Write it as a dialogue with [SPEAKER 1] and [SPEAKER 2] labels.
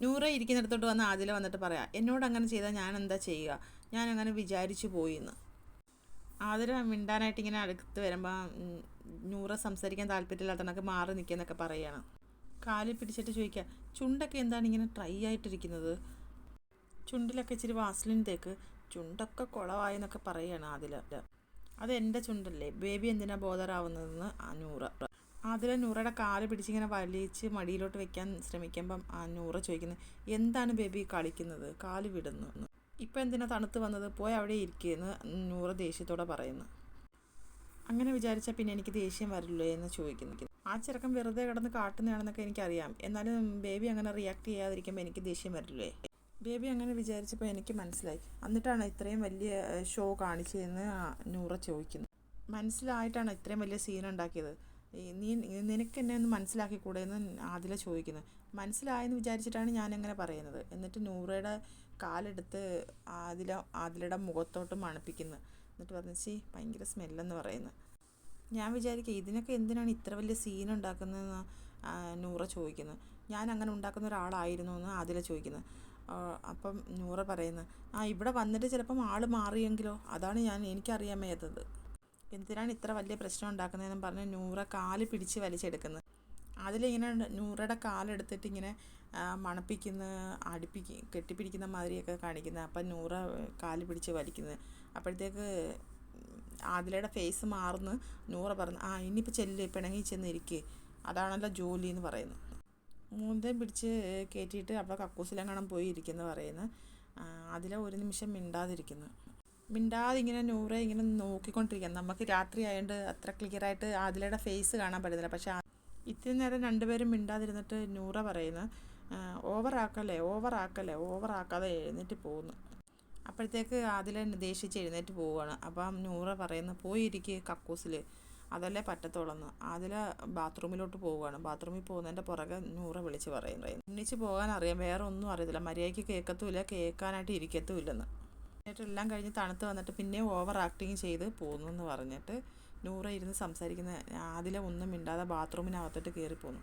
[SPEAKER 1] നൂറ ഇരിക്കുന്നിടത്തോട്ട് വന്ന് ആദില വന്നിട്ട് പറയാം, എന്നോട് അങ്ങനെ ചെയ്താൽ ഞാൻ എന്താ ചെയ്യുക, ഞാൻ അങ്ങനെ വിചാരിച്ചു പോയി എന്ന്. ആദില മിണ്ടാനായിട്ട് ഇങ്ങനെ അടുത്ത് വരുമ്പോൾ നൂറ സംസാരിക്കാൻ താല്പര്യമില്ലാത്തവനൊക്കെ മാറി നിൽക്കുന്നൊക്കെ പറയുകയാണ്. കാലിൽ പിടിച്ചിട്ട് ചോദിക്കുക, ചുണ്ടൊക്കെ എന്താണ് ഇങ്ങനെ ഡ്രൈ ആയിട്ടിരിക്കുന്നത്, ചുണ്ടിലൊക്കെ ഇച്ചിരി വാസ്ലിൻ തേക്ക്, ചുണ്ടൊക്കെ കുളമായി എന്നൊക്കെ പറയുകയാണ് ആദില. അത് എൻ്റെ ചുണ്ടല്ലേ, ബേബി എന്തിനാ ബോധറാവുന്നതെന്ന് നൂറ. ആദില നൂറയുടെ കാല് പിടിച്ചിങ്ങനെ വലിച്ച് മടിയിലോട്ട് വെക്കാൻ ശ്രമിക്കുമ്പം നൂറ ചോദിക്കുന്നത്, എന്താണ് ബേബി കളിക്കുന്നത്, കാല് വിടുന്നു, ഇപ്പം എന്തിനാ തണുത്ത് വന്നത്, പോയി അവിടെ ഇരിക്കുകയെന്ന് നൂറ ദേഷ്യത്തോടെ പറയുന്നു. അങ്ങനെ വിചാരിച്ചാൽ പിന്നെ എനിക്ക് ദേഷ്യം വരില്ലേ എന്ന് ചോദിക്കുന്നു. ആ ചെറുക്കൻ വെറുതെ കിടന്ന് കാട്ടുന്നതാണെന്നൊക്കെ എനിക്കറിയാം, എന്നാലും ബേബി അങ്ങനെ റിയാക്ട് ചെയ്യാതിരിക്കുമ്പോൾ എനിക്ക് ദേഷ്യം വരില്ലേ. ബേബി അങ്ങനെ വിചാരിച്ചപ്പോൾ എനിക്ക് മനസ്സിലായി, എന്നിട്ടാണ് ഇത്രയും വലിയ ഷോ കാണിച്ചതെന്ന് നൂറ ചോദിക്കുന്നു. മനസ്സിലായിട്ടാണ് ഇത്രയും വലിയ സീൻ ഉണ്ടാക്കിയത്, നിനക്ക് എന്നെ ഒന്ന് മനസ്സിലാക്കിക്കൂടെ എന്ന് ആദില ചോദിക്കുന്നത്. മനസ്സിലായെന്ന് വിചാരിച്ചിട്ടാണ് ഞാനങ്ങനെ പറയുന്നത്. എന്നിട്ട് നൂറയുടെ കാലെടുത്ത് ആദിലയുടെ മുഖത്തോട്ട് മണപ്പിക്കുന്നത്. എന്നിട്ട് പറഞ്ഞു, ഭയങ്കര സ്മെല്ലെന്ന് പറയുന്നത്. ഞാൻ വിചാരിക്കുക ഇതിനൊക്കെ എന്തിനാണ് ഇത്ര വലിയ സീൻ ഉണ്ടാക്കുന്നതെന്ന് നൂറ ചോദിക്കുന്നത്. ഞാൻ അങ്ങനെ ഉണ്ടാക്കുന്ന ഒരാളായിരുന്നു എന്ന് ആദില ചോദിക്കുന്നത്. അപ്പം നൂറ പറയുന്നത്, ഇവിടെ വന്നിട്ട് ചിലപ്പം ആൾ മാറിയെങ്കിലോ, അതാണ് എനിക്കറിയാൻ വയ്യാത്തത്, എന്തിനാണ് ഇത്ര വലിയ പ്രശ്നം ഉണ്ടാക്കുന്നതെന്ന് പറഞ്ഞ് നൂറ കാല് പിടിച്ച് വലിച്ചെടുക്കുന്നത്. അതിലിങ്ങനെ നൂറയുടെ കാലെടുത്തിട്ട് ഇങ്ങനെ മണപ്പിക്കുന്ന, കെട്ടിപ്പിടിക്കുന്ന മാതിരിയൊക്കെ കാണിക്കുന്നത്. അപ്പം നൂറ കാല് പിടിച്ച് വലിക്കുന്നത്. അപ്പോഴത്തേക്ക് ആദിലയുടെ ഫേസ് മാറുന്നു. നൂറ പറഞ്ഞു, ഇനിയിപ്പോൾ ചെല്ല്, പിണങ്ങി ചെന്നിരിക്കുക, അതാണല്ലോ ജോലി എന്ന് പറയുന്നു. മൂന്തയും പിടിച്ച് കയറ്റിയിട്ട് അവിടെ കക്കൂസിലെങ്ങാനും പോയി ഇരിക്കുന്നു പറയുന്നു. അതിലെ ഒരു നിമിഷം മിണ്ടാതെ ഇങ്ങനെ നൂറെ ഇങ്ങനെ നോക്കിക്കൊണ്ടിരിക്കുക. നമുക്ക് രാത്രി ആയതുകൊണ്ട് അത്ര ക്ലിയറായിട്ട് ആദിലയുടെ ഫേസ് കാണാൻ പറ്റുന്നില്ല. പക്ഷേ ഇത്തിരി നേരം രണ്ടുപേരും മിണ്ടാതിരുന്നിട്ട് നൂറ പറയുന്നു, ഓവറാക്കാതെ എഴുന്നേറ്റ് പോകുന്നു. അപ്പോഴത്തേക്ക് ആദില ദേഷിച്ച് എഴുന്നേറ്റ് പോവുകയാണ്. അപ്പം നൂറ പറയുന്നു, പോയിരിക്കുക കക്കൂസിൽ, അതല്ലേ പറ്റത്തോളെന്ന്. ആദില ബാത്റൂമിലോട്ട് പോവുകയാണ്. ബാത്റൂമിൽ പോകുന്നതിൻ്റെ പുറകെ നൂറ വിളിച്ച് പറയുന്നു, എണ്ണിച്ച് പോകാൻ അറിയാം, വേറെ ഒന്നും അറിയത്തില്ല, മര്യാദയ്ക്ക് കേൾക്കത്തുമില്ല, കേൾക്കാനായിട്ട് ഇരിക്കത്തുമില്ലെന്ന്. എന്നിട്ട് എല്ലാം കഴിഞ്ഞ് തണുത്ത് വന്നിട്ട് പിന്നെയും ഓവർ ആക്ടിങ് ചെയ്ത് പോകുന്നു എന്ന് പറഞ്ഞിട്ട് നൂറ ഇരുന്ന് സംസാരിക്കുന്ന ആദില ഒന്നും മിണ്ടാതെ ബാത്റൂമിനകത്തോട്ട് കയറിപ്പോന്നു.